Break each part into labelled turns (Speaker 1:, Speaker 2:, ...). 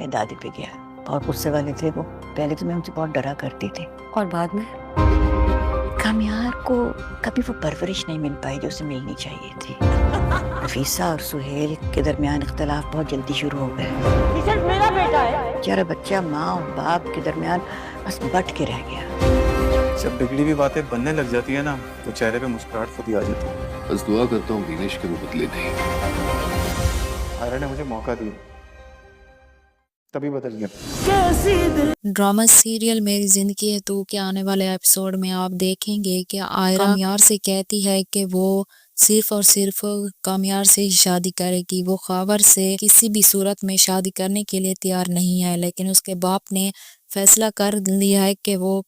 Speaker 1: پہ دادی پہ گیا. بہت غصے والے تھے وہ. پہلے تو میں ان سے بہت ڈرا کرتی تھی.
Speaker 2: اور بعد میں
Speaker 1: کامیار کو کبھی وہ پرورش نہیں مل پائی جو اسے ملنی چاہیے تھی. نفیسہ اور سہیل کے درمیان اختلاف بہت جلدی شروع ہو گئے.
Speaker 2: یہ صرف میرا بیٹا ہے.
Speaker 1: بیچارہ بچہ ماں اور باپ کے درمیان بس بٹ کے رہ گیا.
Speaker 3: جب بگڑی ہوئی باتیں بننے لگ جاتی ہے نا تو چہرے پہ مسکراہٹ خود ہی آ جاتی ہے.
Speaker 4: بس دعا کرتا ہوں دینش کے وہ بدلے نہیں.
Speaker 3: آئرا نے مجھے موقع دیا تبھی بدل گیا.
Speaker 5: ڈرامہ سیریل میری زندگی ہے تو کے آنے والے ایپیسوڈ میں آپ دیکھیں گے کہ آئرا کامیار سے کہتی ہے کہ وہ صرف اور صرف کامیار سے ہی شادی کرے گی. وہ خاور سے کسی بھی صورت میں شادی کرنے کے لیے تیار نہیں ہے، لیکن اس کے باپ نے فیصلہ کر لیا ہے کہ وہ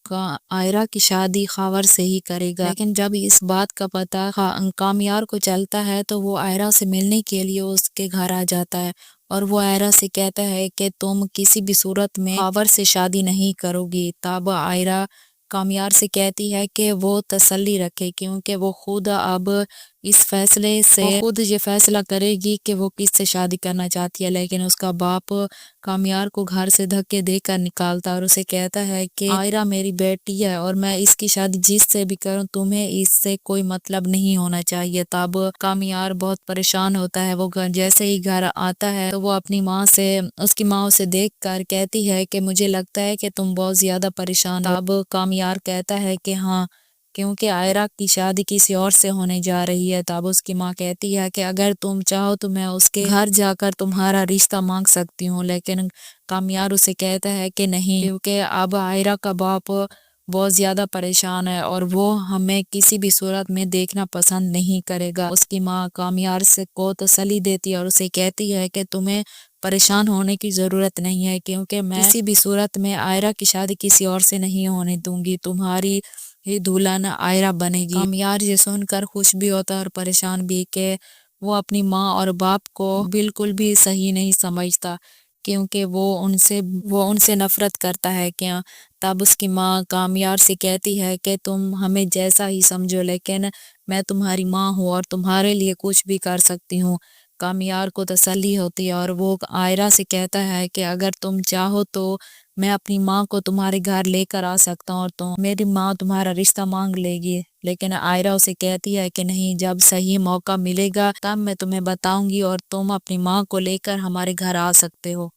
Speaker 5: آئرا کی شادی خاور سے ہی کرے گا. لیکن جب اس بات کا پتہ کامیار کو چلتا ہے تو وہ آئرا سے ملنے کے لیے اس کے گھر آ جاتا ہے اور وہ آئرا سے کہتا ہے کہ تم کسی بھی صورت میں خاور سے شادی نہیں کرو گی. تب آئرا کامیار سے کہتی ہے کہ وہ تسلی رکھے کیونکہ وہ خود اب اس فیصلے سے خود یہ فیصلہ کرے گی کہ وہ کس سے شادی کرنا چاہتی ہے. لیکن اس کا باپ کامیار کو گھر سے دھکے دے کر نکالتا اور اسے کہتا ہے کہ آئرا میری بیٹی ہے اور میں اس کی شادی جس سے بھی کروں تمہیں اس سے کوئی مطلب نہیں ہونا چاہیے. تب کامیار بہت پریشان ہوتا ہے. وہ جیسے ہی گھر آتا ہے تو وہ اپنی ماں سے اس کی ماں اسے دیکھ کر کہتی ہے کہ مجھے لگتا ہے کہ تم بہت زیادہ پریشان ہو. اب کامیار کہتا ہے کہ ہاں، کیونکہ آئرا کی شادی کسی اور سے ہونے جا رہی ہے. تب اس کی ماں کہتی ہے کہ اگر تم چاہو تو میں اس کے گھر جا کر تمہارا رشتہ مانگ سکتی ہوں. لیکن کامیار اسے کہتا ہے کہ نہیں، کیونکہ اب آئرا کا باپ بہت زیادہ پریشان ہے اور وہ ہمیں کسی بھی صورت میں دیکھنا پسند نہیں کرے گا. اس کی ماں کامیار سے کو تسلی دیتی ہے اور اسے کہتی ہے کہ تمہیں پریشان ہونے کی ضرورت نہیں ہے کیونکہ میں کسی بھی صورت میں آئرا کی شادی کسی اور سے نہیں ہونے دوں گی. تمہاری ہی دلہن آئرا بنے گی. کامیار یہ سن کر خوش بھی ہوتا ہے اور پریشان بھی کہ وہ اپنی ماں اور باپ کو بالکل بھی صحیح نہیں سمجھتا کیونکہ وہ ان سے نفرت کرتا ہے. کیا تب اس کی ماں کامیار سے کہتی ہے کہ تم ہمیں جیسا ہی سمجھو لیکن میں تمہاری ماں ہوں اور تمہارے لیے کچھ بھی کر سکتی ہوں. کامیار کو تسلی ہوتی ہے اور وہ آئرا سے کہتا ہے کہ اگر تم چاہو تو میں اپنی ماں کو تمہارے گھر لے کر آ سکتا ہوں اور میری ماں تمہارا رشتہ مانگ لے گی. لیکن آئرا اسے کہتی ہے کہ نہیں، جب صحیح موقع ملے گا تب میں تمہیں بتاؤں گی اور تم اپنی ماں کو لے کر ہمارے گھر آ سکتے ہو.